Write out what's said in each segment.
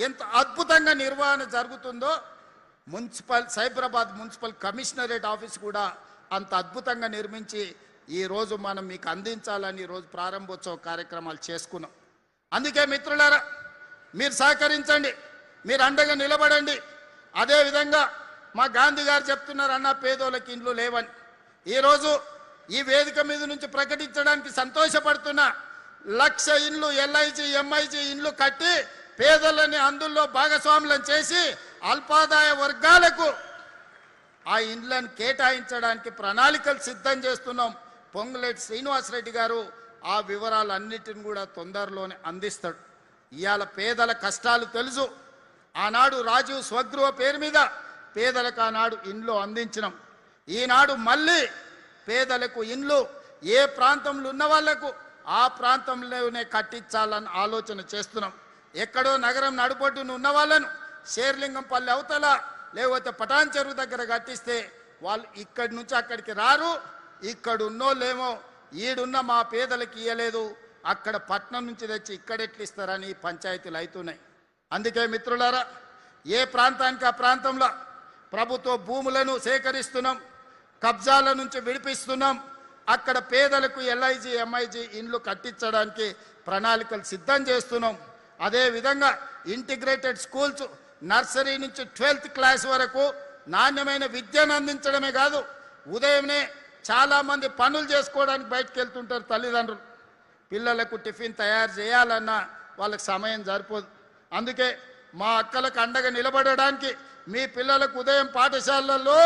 ఎంత అద్భుతంగా నిర్వహణ జరుగుతుందో సైబరాబాద్ మున్సిపల్ కమిషనరేట్ ఆఫీస్ కూడా అంత అద్భుతంగా నిర్మించి ఈరోజు మనం మీకు అందించాలని ఈరోజు ప్రారంభోత్సవ కార్యక్రమాలు చేసుకున్నాం. అందుకే మిత్రులారా, మీరు సహకరించండి, మీరు అండగా నిలబడండి. అదేవిధంగా మా గాంధీ గారు చెప్తున్నారు, అన్న పేదోళ్ళకి ఇండ్లు లేవని. ఈరోజు ఈ వేదిక మీద నుంచి ప్రకటించడానికి సంతోషపడుతున్నా. 1,00,000 ఇండ్లు ఎల్ఐజీ ఎంఐజీ ఇండ్లు కట్టి పేదలని అందులో భాగస్వాములను చేసి అల్పాదాయ వర్గాలకు ఆ ఇండ్లను కేటాయించడానికి ప్రణాళికలు సిద్ధం చేస్తున్నాం. పొంగులేటి శ్రీనివాసరెడ్డి గారు ఆ వివరాలన్నిటిని కూడా తొందరలోనే అందిస్తాడు. ఇవాళ పేదల కష్టాలు తెలుసు. ఆనాడు రాజీవ్ స్వగృహ పేరు మీద పేదలకు ఆనాడు ఇండ్లు అందించినాం. ఈనాడు మళ్ళీ పేదలకు ఇండ్లు ఏ ప్రాంతంలో ఉన్న వాళ్లకు ఆ ప్రాంతంలోనే కట్టించాలని ఆలోచన చేస్తున్నాం. ఎక్కడో నగరం నడుపొట్టున ఉన్న వాళ్ళను శేర్లింగంపల్లి అవతల లేకపోతే పటాన్ చెరువు దగ్గర కట్టిస్తే వాళ్ళు ఇక్కడి నుంచి అక్కడికి రారు. ఇక్కడ ఉన్నోళ్ళేమో ఈడున్న మా పేదలకు ఇయ్యలేదు, అక్కడ పట్నం నుంచి తెచ్చి ఇక్కడెట్లు ఇస్తారని పంచాయతీలు అవుతున్నాయి. అందుకే మిత్రులారా, ఏ ప్రాంతానికి ఆ ప్రాంతంలో ప్రభుత్వ భూములను సేకరిస్తున్నాం, కబ్జాల నుంచి విడిపిస్తున్నాం. అక్కడ పేదలకు ఎల్ఐజీ ఎంఐజీ ఇండ్లు కట్టించడానికి ప్రణాళికలు సిద్ధం చేస్తున్నాం. అదేవిధంగా ఇంటిగ్రేటెడ్ స్కూల్స్ నర్సరీ నుంచి 12th క్లాస్ వరకు నాణ్యమైన విద్యను అందించడమే కాదు, ఉదయమే చాలామంది పనులు చేసుకోవడానికి బయటకు వెళ్తుంటారు తల్లిదండ్రులు. పిల్లలకు టిఫిన్ తయారు చేయాలన్నా వాళ్ళకి సమయం సరిపోదు. అందుకే మా అక్కలకు అండగా నిలబడడానికి మీ పిల్లలకు ఉదయం పాఠశాలల్లో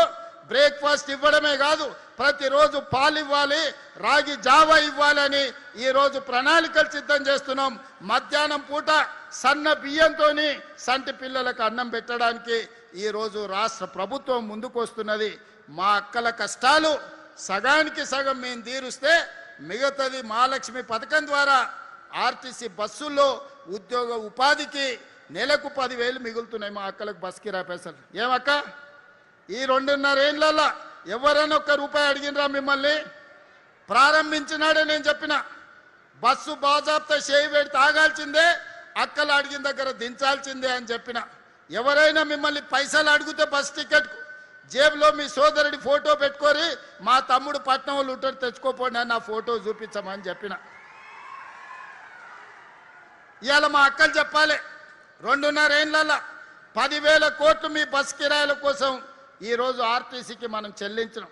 బ్రేక్ఫాస్ట్ ఇవ్వడమే కాదు, ప్రతిరోజు పాలు ఇవ్వాలి, రాగి జావా ఇవ్వాలని ఈరోజు ప్రణాళికలు సిద్ధం చేస్తున్నాం. మధ్యాహ్నం పూట సన్న బియ్యంతో సంటి పిల్లలకు అన్నం పెట్టడానికి ఈరోజు రాష్ట్ర ప్రభుత్వం ముందుకు వస్తున్నది. మా అక్కల కష్టాలు సగానికి సగం మేము తీరుస్తే మిగతాది మహాలక్ష్మి పథకం ద్వారా ఆర్టీసీ బస్సుల్లో ఉద్యోగ ఉపాధికి నెలకు 10,000 మిగులుతున్నాయి మా అక్కలకు బస్ కిరాయి పైసలు. ఏమక్క, ఈ 2.5 ఏళ్ళల్లో ఎవరైనా ₹1 అడిగినరా మిమ్మల్ని? ప్రారంభించినాడే నేను చెప్పిన బస్సు బాజాబ్తా చేయి పెడితే తాగాల్సిందే, అక్కలు అడిగిన దగ్గర దించాల్సిందే అని చెప్పిన. ఎవరైనా మిమ్మల్ని పైసలు అడిగితే బస్ టికెట్కు జేబులో మీ సోదరుడి ఫోటో పెట్టుకొని మా తమ్ముడు పట్నం వాళ్ళు ఉంటాడు తెచ్చుకోపోండి అని నా ఫోటో చూపించమని చెప్పిన. ఇవాళ మా అక్కలు చెప్పాలి, 2.5 ఏళ్ళల్లో 10,000 కోట్లు మీ బస్ కిరాయిల కోసం ఈరోజు ఆర్టీసీకి మనం చెల్లించినాం.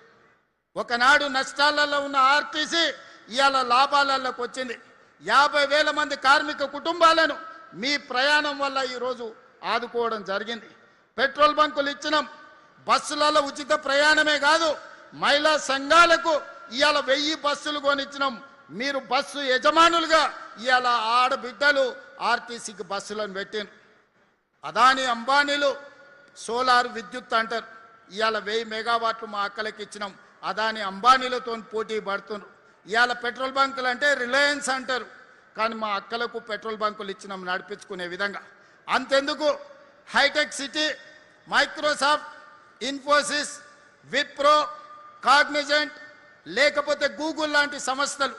ఒకనాడు నష్టాలలో ఉన్న ఆర్టీసీ ఇవాళ లాభాలలోకి వచ్చింది. 50,000 మంది కార్మిక కుటుంబాలను మీ ప్రయాణం వల్ల ఈరోజు ఆదుకోవడం జరిగింది. పెట్రోల్ బంకులు ఇచ్చినాం, బస్సులలో ఉచిత ప్రయాణమే కాదు, మహిళా సంఘాలకు ఇవాళ 1000 బస్సులు కొనిచ్చినాం. మీరు బస్సు యజమానులుగా ఇవాళ ఆడబిడ్డలు ఆర్టీసీకి బస్సులను పెట్టిన. అదాని అంబానీలు సోలార్ విద్యుత్ అంటారు, ఇవాళ 1000 మెగావాట్లు మా అక్కలకి ఇచ్చినాం. అదాని అంబానీలతో పోటీ పడుతున్నారు. ఇవాళ పెట్రోల్ బంకులు అంటే రిలయన్స్ అంటారు, కానీ మా అక్కలకు పెట్రోల్ బంకులు ఇచ్చినాం నడిపించుకునే విధంగా. అంతెందుకు, హైటెక్ City, Microsoft, Infosys, Wipro, Cognizant లేకపోతే గూగుల్ లాంటి సంస్థలు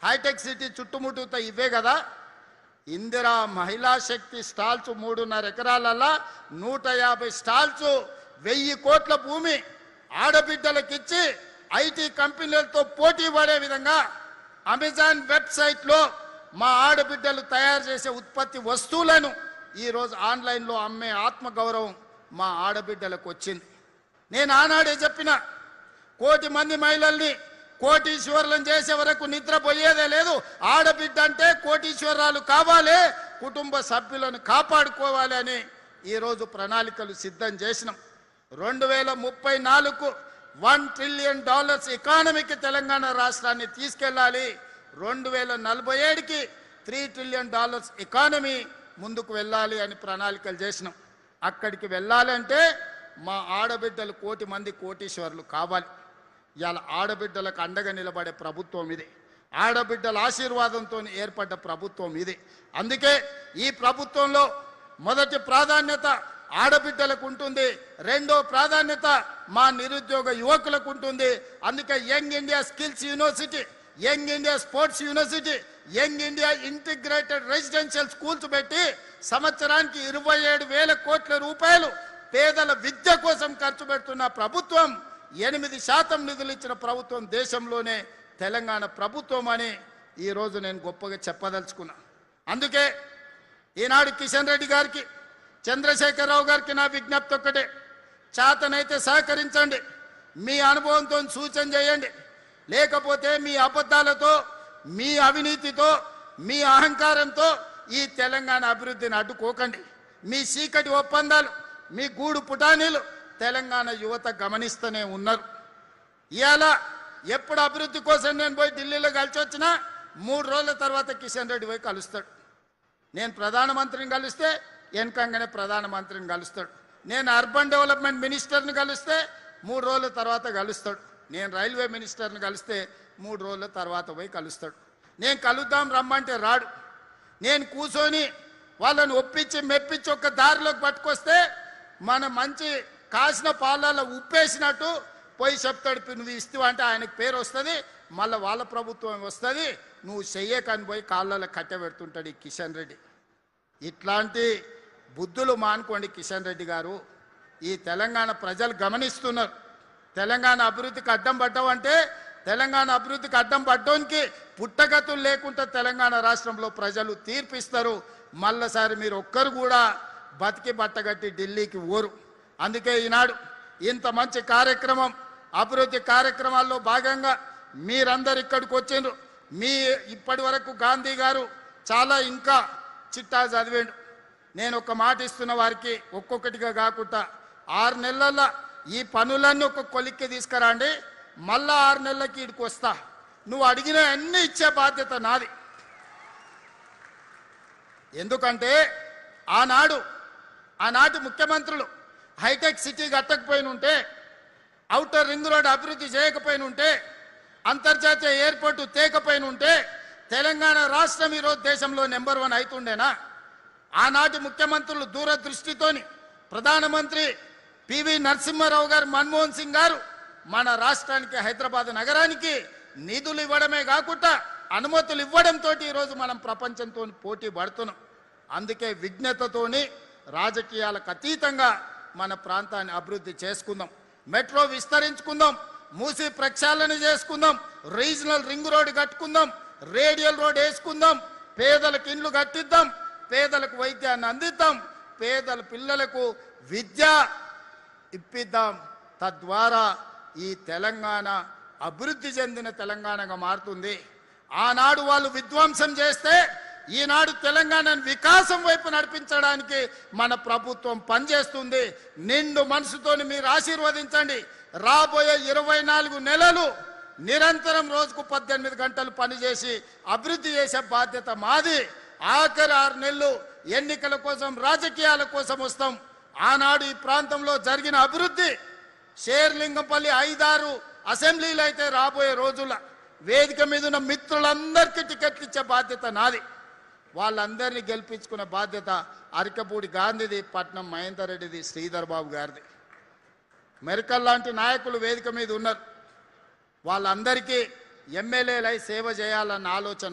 హైటెక్ సిటీ చుట్టుముట్టుతా ఇవే కదా. ఇందిరా మహిళా శక్తి స్టాల్స్ 3.5 ఎకరాలలో 150 స్టాల్స్ 1000 కోట్ల భూమి ఆడబిడ్డలకిచ్చి ఐటీ కంపెనీలతో పోటీ పడే విధంగా అమెజాన్ వెబ్సైట్లో మా ఆడబిడ్డలు తయారు చేసే ఉత్పత్తి వస్తువులను ఈరోజు ఆన్లైన్లో అమ్మే ఆత్మగౌరవం మా ఆడబిడ్డలకు వచ్చింది. నేను ఆనాడే చెప్పిన, 1 కోటి మంది మహిళల్ని కోటీశ్వరులను చేసే వరకు నిద్రపోయేదే లేదు. ఆడబిడ్డ అంటే కోటీశ్వరాలు కావాలి, కుటుంబ సభ్యులను కాపాడుకోవాలి అని ఈరోజు ప్రణాళికలు సిద్ధం చేసినాం. 2034కు $1 ట్రిలియన్ ఎకానమీకి తెలంగాణ రాష్ట్రాన్ని తీసుకెళ్ళాలి. 2047కి $3 ట్రిలియన్ ఎకానమీ ముందుకు వెళ్ళాలి అని ప్రణాళికలు చేసినాం. అక్కడికి వెళ్ళాలంటే మా ఆడబిడ్డలు 1 కోటి మంది కోటీశ్వరులు కావాలి. ఇవాళ ఆడబిడ్డలకు అండగా నిలబడే ప్రభుత్వం ఇది, ఆడబిడ్డల ఆశీర్వాదంతో ఏర్పడ్డ ప్రభుత్వం ఇది. అందుకే ఈ ప్రభుత్వంలో మొదటి ప్రాధాన్యత ఆడబిడ్డలకు ఉంటుంది, రెండో ప్రాధాన్యత మా నిరుద్యోగ యువకులకు ఉంటుంది. అందుకే young India skills university young India sports university, young India integrated residential schools పెట్టి సంవత్సరానికి 27,000 కోట్ల రూపాయలు పేదల విద్య కోసం ఖర్చు పెడుతున్న ప్రభుత్వం, 8% నిధులు ఇచ్చిన ప్రభుత్వం దేశంలోనే తెలంగాణ ప్రభుత్వం అని ఈరోజు నేను గొప్పగా చెప్పదలుచుకున్నా. అందుకే ఈనాడు కిషన్ రెడ్డి గారికి, చంద్రశేఖరరావు గారికి నా విజ్ఞప్తి ఒక్కటే, చేతనైతే సహకరించండి, మీ అనుభవంతో సూచన చేయండి. లేకపోతే మీ అబద్ధాలతో, మీ అవినీతితో, మీ అహంకారంతో ఈ తెలంగాణ అభివృద్ధిని అడ్డుకోకండి. మీ చీకటి ఒప్పందాలు, మీ గూడు పుటానీలు తెలంగాణ యువత గమనిస్తూనే ఉన్నారు. ఇవాళ ఎప్పుడు అభివృద్ధి కోసం నేను పోయి ఢిల్లీలో కలిసి వచ్చినా 3 రోజుల తర్వాత కిషన్ రెడ్డి పోయి కలుస్తాడు. నేను ప్రధానమంత్రిని కలిస్తే వెనకంగానే ప్రధానమంత్రిని కలుస్తాడు. నేను అర్బన్ డెవలప్మెంట్ మినిస్టర్ని కలిస్తే 3 రోజుల తర్వాత కలుస్తాడు. నేను రైల్వే మినిస్టర్ని కలిస్తే 3 రోజుల తర్వాత పోయి కలుస్తాడు. నేను కలుద్దాం రమ్మంటే రాడు. నేను కూర్చొని వాళ్ళని ఒప్పించి మెప్పించి ఒక దారిలోకి పట్టుకొస్తే మన మంచి కాసిన పాలలో ఉప్పేసినట్టు పోయి చెప్తాడు, నువ్వు ఇస్తావు అంటే ఆయనకు పేరు వస్తుంది, మళ్ళీ వాళ్ళ ప్రభుత్వం వస్తుంది, నువ్వు చెయ్యకని పోయి కాళ్ళలో కట్టబెడుతుంటాడు ఈ కిషన్ రెడ్డి. ఇట్లాంటి బుద్ధులు మానుకోండి కిషన్ రెడ్డి గారు. ఈ తెలంగాణ ప్రజలు గమనిస్తున్నారు. తెలంగాణ అభివృద్ధికి అడ్డం పడ్డావంటే, తెలంగాణ అభివృద్ధికి అడ్డం పడ్డానికి పుట్టగతులు లేకుండా తెలంగాణ రాష్ట్రంలో ప్రజలు తీర్పిస్తారు. మళ్ళీసారి మీరు ఒక్కరు కూడా బతికి బట్టగట్టి ఢిల్లీకి ఓరు. అందుకే ఈనాడు ఇంత మంచి కార్యక్రమం, అభివృద్ధి కార్యక్రమాల్లో భాగంగా మీరందరు ఇక్కడికి వచ్చిండ్రు. మీ ఇప్పటి వరకు గాంధీ గారు చాలా ఇంకా చిట్టా చదివేండు. నేను ఒక మాట ఇస్తున్న వారికి, ఒక్కొక్కటిగా కాకుండా 6 నెలల ఈ పనులన్నీ ఒక కొలిక్కి తీసుకురండి, మళ్ళా 6 నెలలకి ఇక్కడికి వస్తా, నువ్వు అడిగిన అన్నీ ఇచ్చే బాధ్యత నాది. ఎందుకంటే ఆనాటి ముఖ్యమంత్రులు హైటెక్ సిటీ కట్టకపోయిన ఉంటే, ఔటర్ రింగ్ రోడ్ అభివృద్ధి చేయకపోయిన ఉంటే, అంతర్జాతీయ ఎయిర్పోర్టు తేకపోయిన ఉంటే తెలంగాణ రాష్ట్రం ఈరోజు దేశంలో నెంబర్ 1 అవుతుండేనా? ఆనాటి ముఖ్యమంత్రులు దూరదృష్టితోని ప్రధానమంత్రి పివి నరసింహారావు గారు, మన్మోహన్ సింగ్ గారు మన రాష్ట్రానికి, హైదరాబాద్ నగరానికి నిధులు ఇవ్వడమే కాకుండా అనుమతులు ఇవ్వడంతో ఈరోజు మనం ప్రపంచంతో పోటీ పడుతున్నాం. అందుకే విజ్ఞతతోని రాజకీయాలకు అతీతంగా మన ప్రాంతాన్ని అభివృద్ధి చేసుకుందాం, మెట్రో విస్తరించుకుందాం, మూసి ప్రక్షాళన చేసుకుందాం, రీజనల్ రింగ్ రోడ్ కట్టుకుందాం, రేడియల్ రోడ్ వేసుకుందాం, పేదలకు ఇండ్లు కట్టిద్దాం, పేదలకు వైద్యాన్ని అందిద్దాం, పేదల పిల్లలకు విద్య ఇప్పిద్దాం. తద్వారా ఈ తెలంగాణ అభివృద్ధి చెందిన తెలంగాణగా మారుతుంది. ఆనాడు వాళ్ళు విధ్వంసం చేస్తే ఈనాడు తెలంగాణను వికాసం వైపు నడిపించడానికి మన ప్రభుత్వం పనిచేస్తుంది. నిండు మనసుతోని మీరు ఆశీర్వదించండి. రాబోయే 24 నెలలు నిరంతరం రోజుకు 18 గంటలు పనిచేసి అభివృద్ధి చేసే బాధ్యత మాది. ఆఖరి 6 నెలలు ఎన్నికల కోసం, రాజకీయాల కోసం వస్తాం. ఆనాడు ఈ ప్రాంతంలో జరిగిన అభివృద్ధి, షేర్లింగంపల్లి 5-6 అసెంబ్లీలు అయితే రాబోయే రోజుల వేదిక మీద ఉన్న మిత్రులందరికీ టికెట్లు ఇచ్చే బాధ్యత నాది. వాళ్ళందరినీ గెలిపించుకునే బాధ్యత అరికపూడి గాంధీది, పట్నం మహేందర్ రెడ్డిది, శ్రీధర్ బాబు గారిది. మెరికల్ లాంటి నాయకులు వేదిక మీద ఉన్నారు. వాళ్ళందరికీ ఎమ్మెల్యేలై సేవ చేయాలన్న ఆలోచన